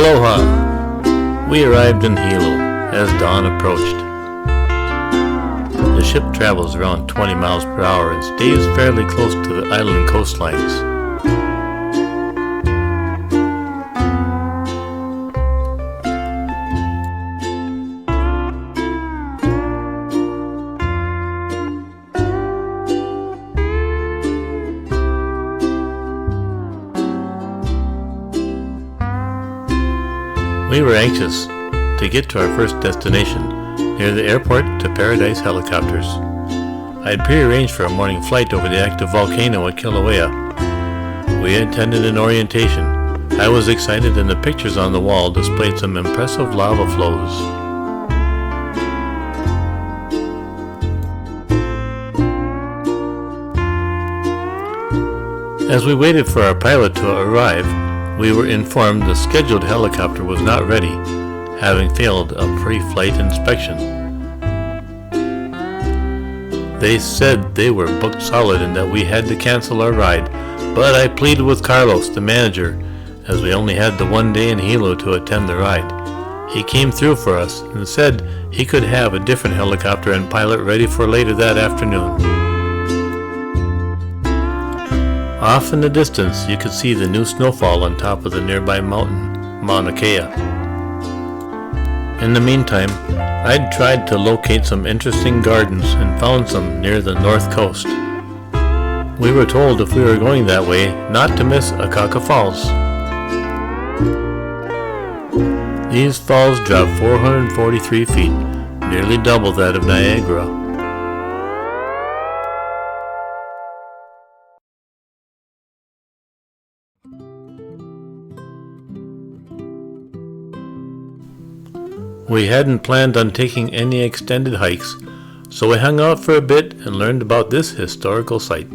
Aloha! We arrived in Hilo as dawn approached. The ship travels around 20 miles per hour and stays fairly close to the island coastlines. We were anxious to get to our first destination, near the airport to Paradise Helicopters. I had prearranged for a morning flight over the active volcano at Kilauea. We attended an orientation. I was excited and the pictures on the wall displayed some impressive lava flows. As we waited for our pilot to arrive, we were informed the scheduled helicopter was not ready, having failed a pre-flight inspection. They said they were booked solid and that we had to cancel our ride, but I pleaded with Carlos, the manager, as we only had the one day in Hilo to attend the ride. He came through for us and said he could have a different helicopter and pilot ready for later that afternoon. Off in the distance, you could see the new snowfall on top of the nearby mountain, Mauna Kea. In the meantime, I'd tried to locate some interesting gardens and found some near the north coast. We were told if we were going that way not to miss Akaka Falls. These falls drop 443 feet, nearly double that of Niagara. We hadn't planned on taking any extended hikes, so we hung out for a bit and learned about this historical site.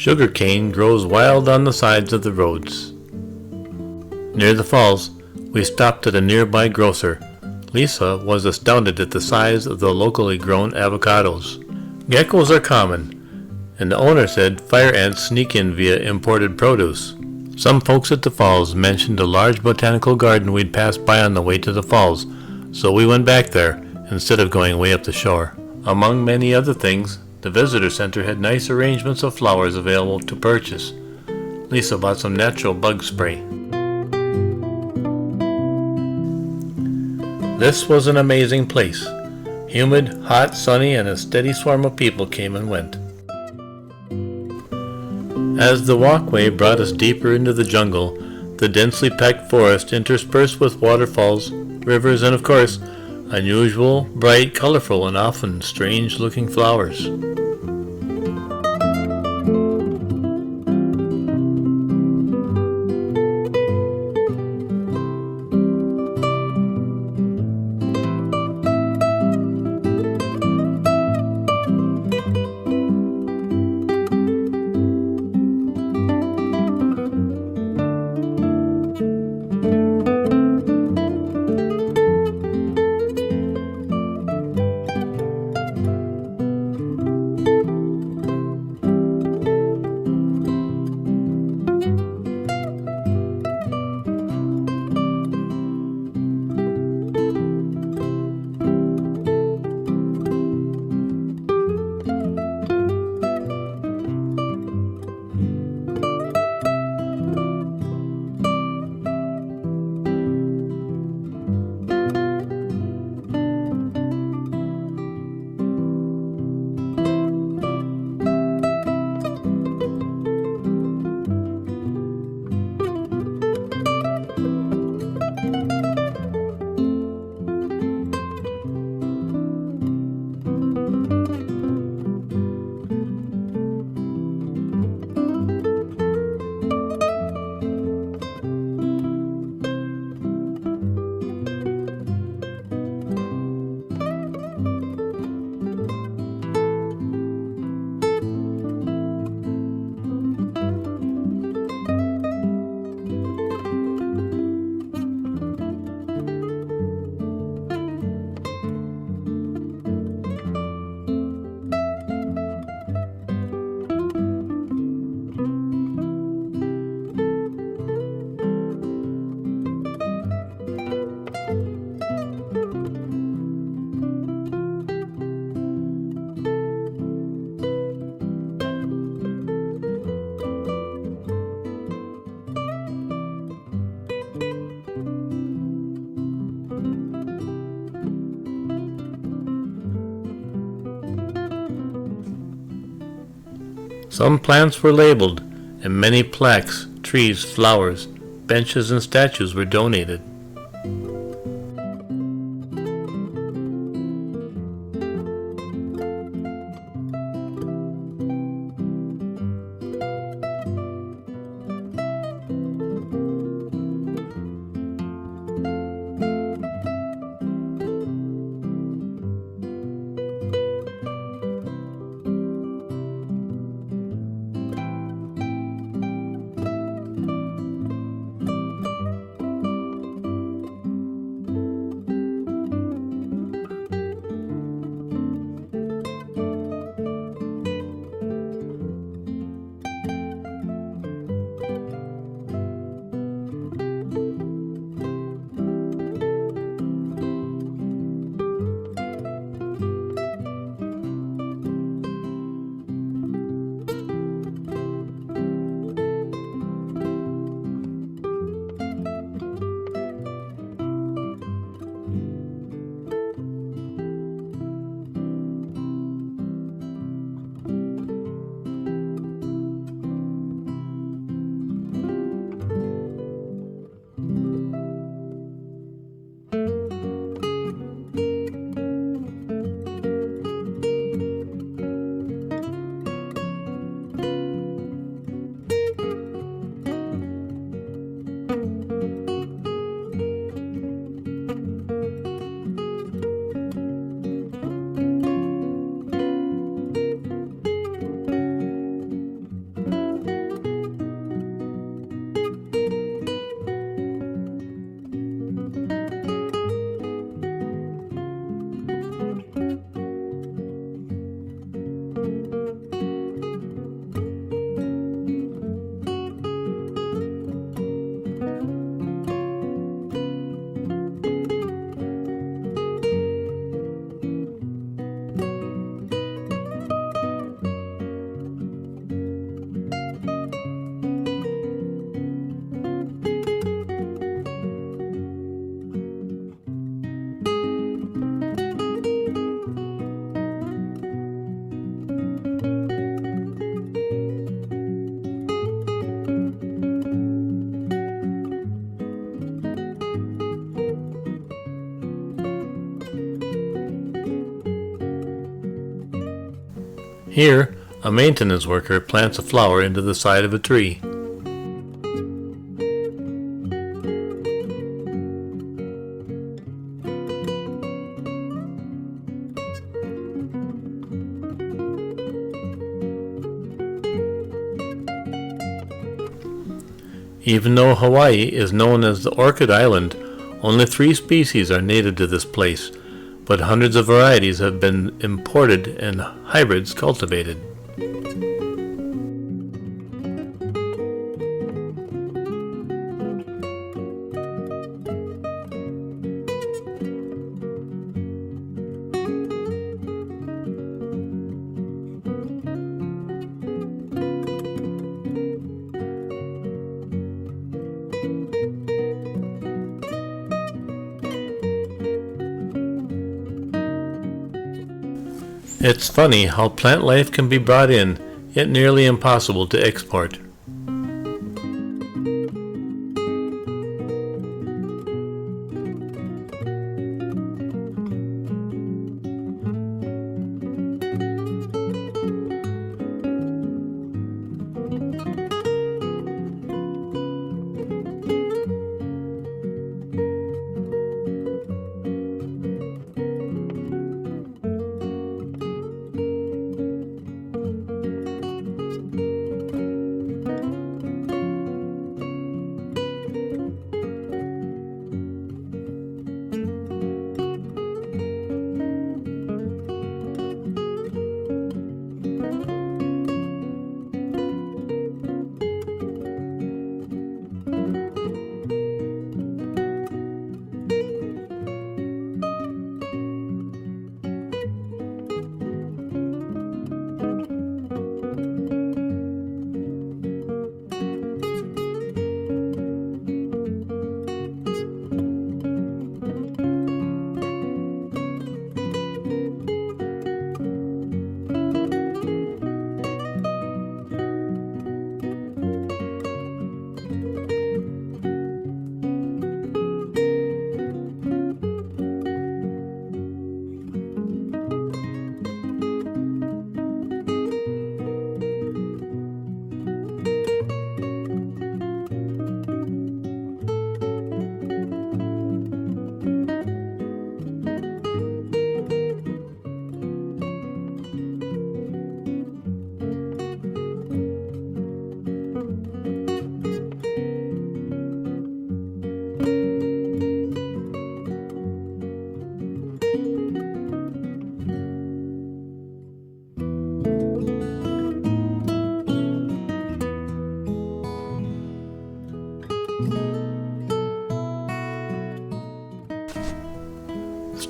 Sugarcane grows wild on the sides of the roads. Near the falls, we stopped at a nearby grocer. Lisa was astounded at the size of the locally grown avocados. Geckos are common, and the owner said fire ants sneak in via imported produce. Some folks at the falls mentioned a large botanical garden we'd passed by on the way to the falls, so we went back there instead of going way up the shore. Among many other things, the visitor center had nice arrangements of flowers available to purchase. Lisa bought some natural bug spray. This was an amazing place. Humid, hot, sunny, and a steady swarm of people came and went. As the walkway brought us deeper into the jungle, the densely packed forest interspersed with waterfalls, rivers, and of course, unusual, bright, colorful, and often strange-looking flowers. Some plants were labeled, and many plaques, trees, flowers, benches, and statues were donated. Here, a maintenance worker plants a flower into the side of a tree. Even though Hawaii is known as the Orchid Island, only 3 species are native to this place, but hundreds of varieties have been imported and hybrids cultivated. It's funny how plant life can be brought in, yet nearly impossible to export.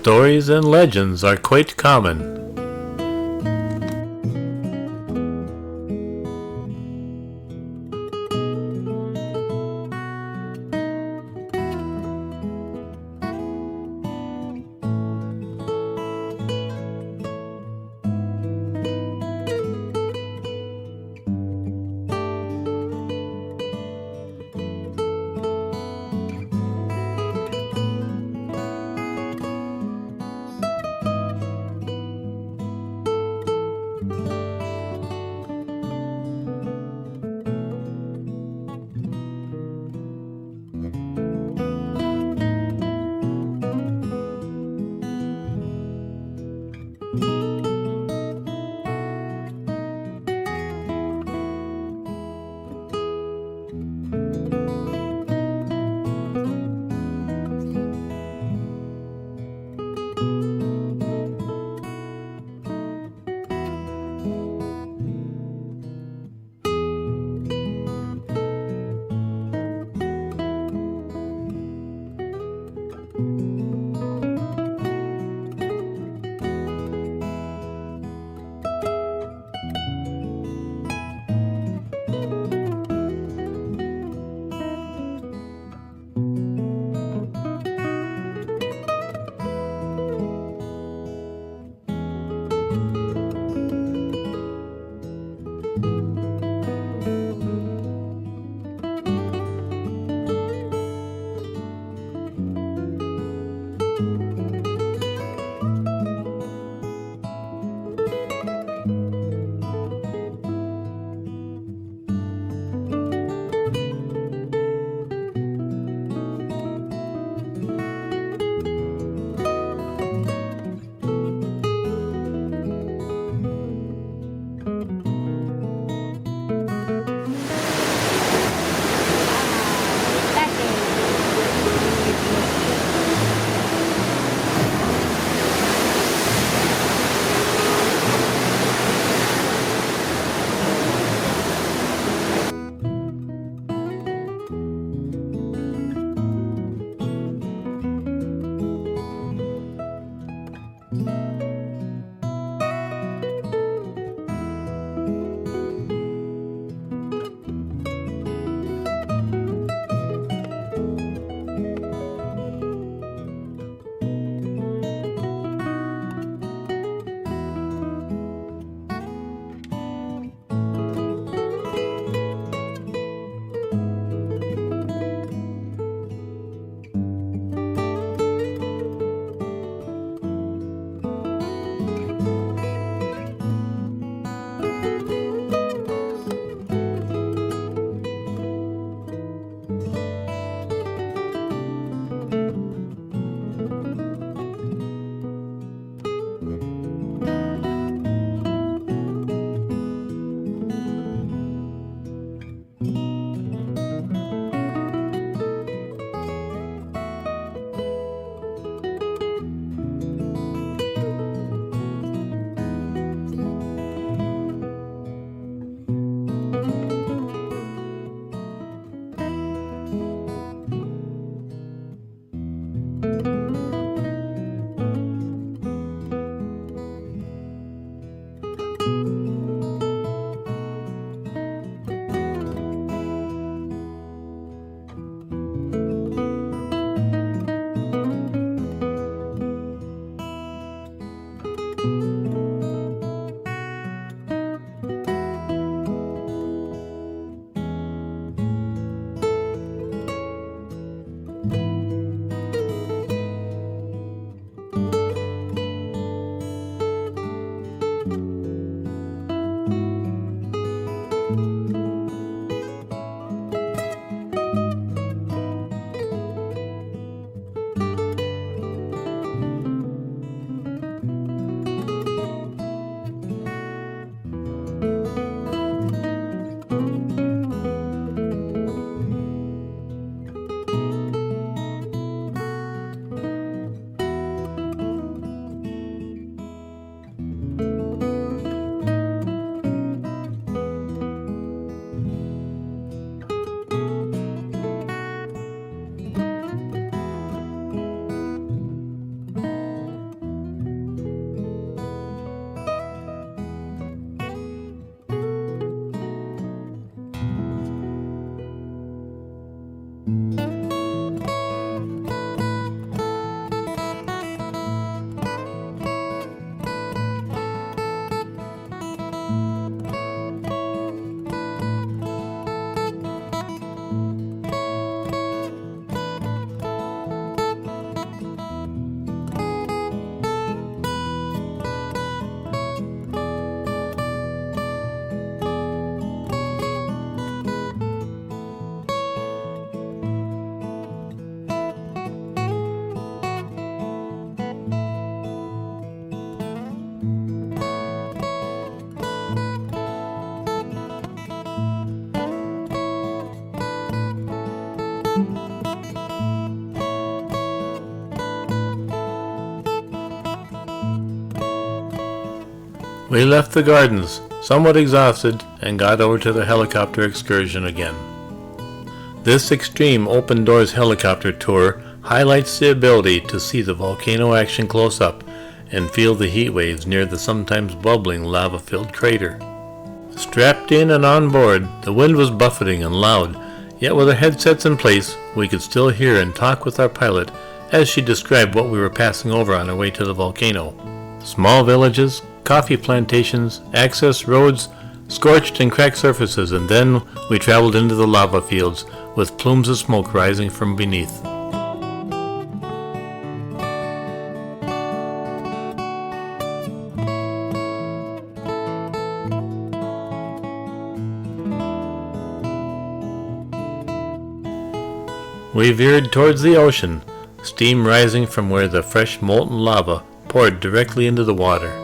Stories and legends are quite common. We left the gardens, somewhat exhausted, and got over to the helicopter excursion again. This extreme open-doors helicopter tour highlights the ability to see the volcano action close up and feel the heat waves near the sometimes bubbling lava-filled crater. Strapped in and on board, the wind was buffeting and loud, yet with our headsets in place, we could still hear and talk with our pilot as she described what we were passing over on our way to the volcano. Small villages, coffee plantations, access roads, scorched and cracked surfaces, and then we traveled into the lava fields with plumes of smoke rising from beneath. We veered towards the ocean, steam rising from where the fresh molten lava poured directly into the water.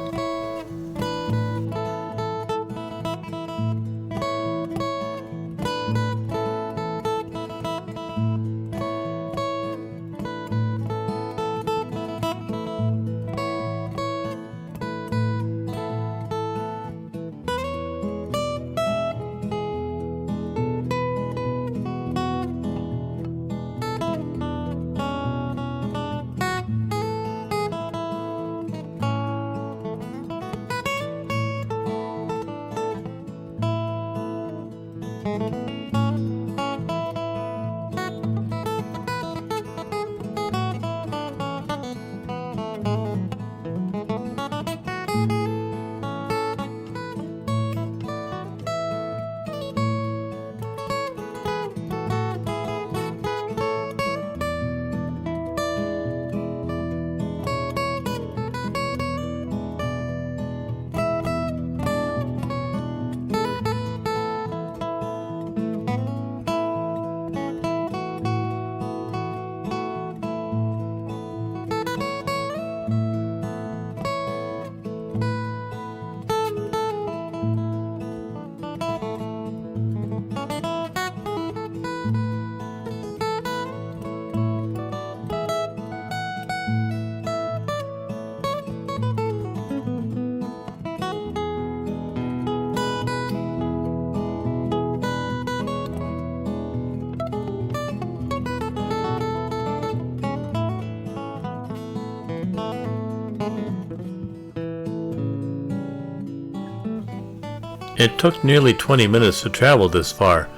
It took nearly 20 minutes to travel this far.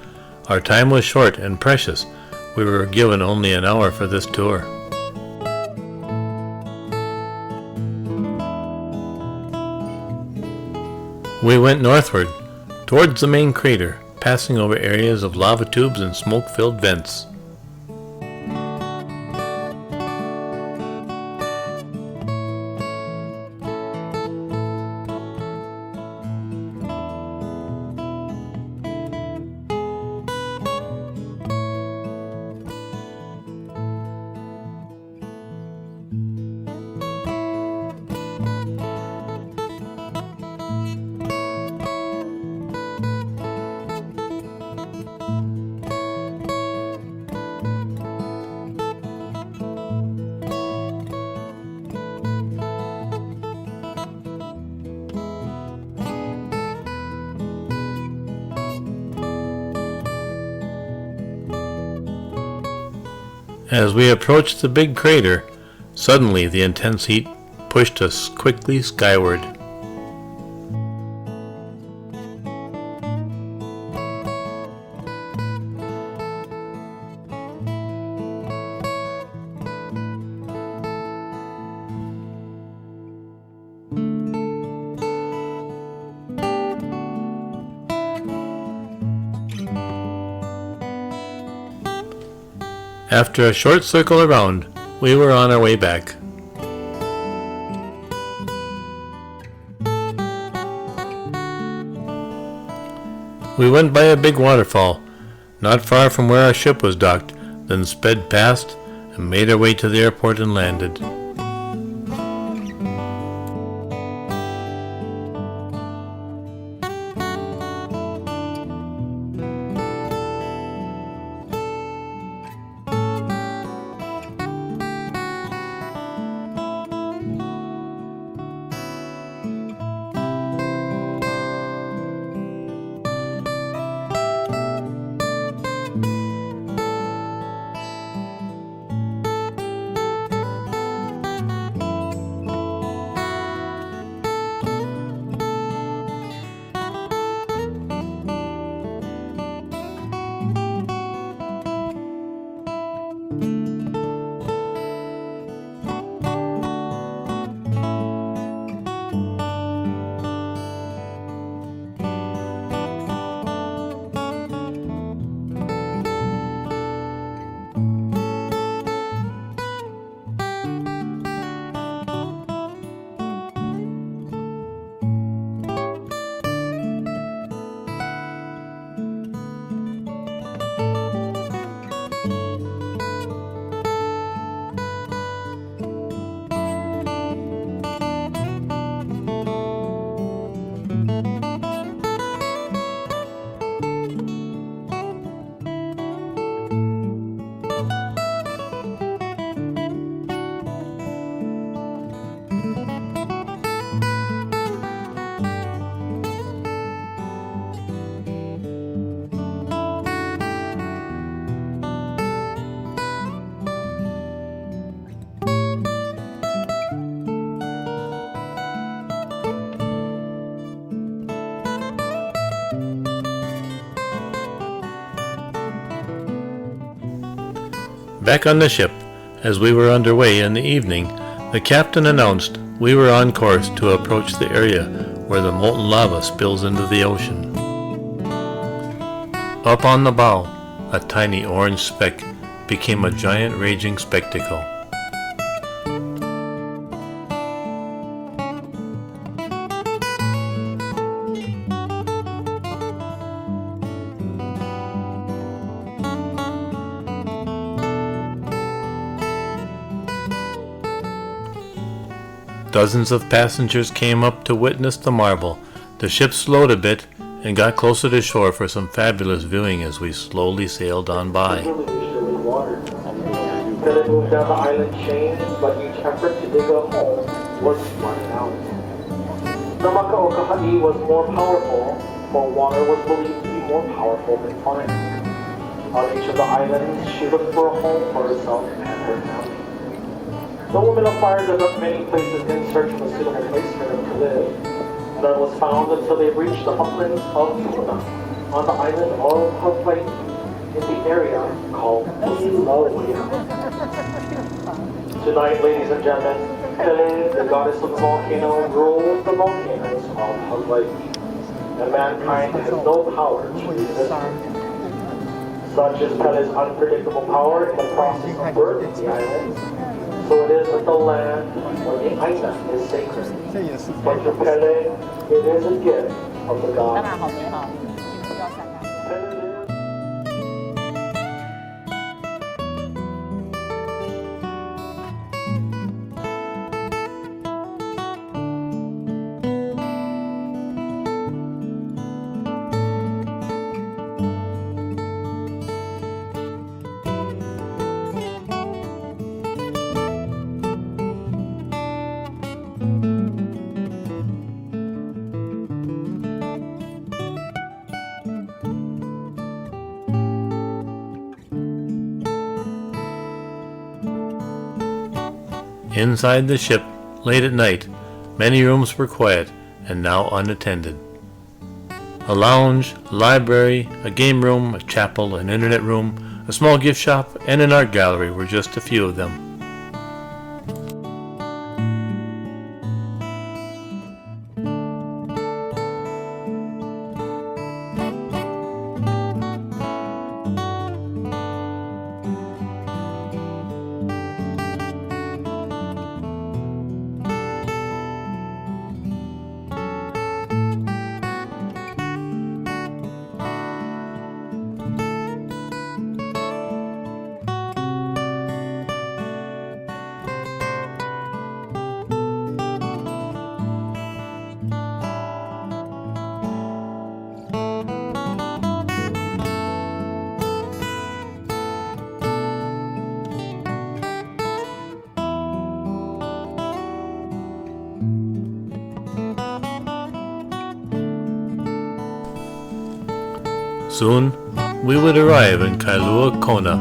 Our time was short and precious. We were given only an hour for this tour. We went northward, towards the main crater, passing over areas of lava tubes and smoke-filled vents. As we approached the big crater, suddenly the intense heat pushed us quickly skyward. After a short circle around, we were on our way back. We went by a big waterfall, not far from where our ship was docked, then sped past and made our way to the airport and landed. Back on the ship, as we were underway in the evening, the captain announced we were on course to approach the area where the molten lava spills into the ocean. Up on the bow, a tiny orange speck became a giant raging spectacle. Dozens of passengers came up to witness the marvel. The ship slowed a bit and got closer to shore for some fabulous viewing as we slowly sailed on by. Then it moved down the island chain, but each effort to dig a hole was running out. The Makaokaha'i was more powerful, for water was believed to be more powerful than fire. On each of the islands, she looked for a home for herself and her family. The woman of fire dug up many places in search of a suitable place for them to live. None was found until they reached the uplands of Puna, on the island of Hawaii, in the area called Hilo Movie. Tonight, ladies and gentlemen, Pele, the goddess of the volcano, rules the volcanoes of Hawaii, and mankind has no power to resist her. Such is Pele's unpredictable power in the process of birth in the islands. So it is with the land where the Aina is sacred. But to Pele, it is a gift of the gods. Inside the ship, late at night, many rooms were quiet and now unattended. A lounge, a library, a game room, a chapel, an internet room, a small gift shop, and an art gallery were just a few of them. Soon, we would arrive in Kailua Kona,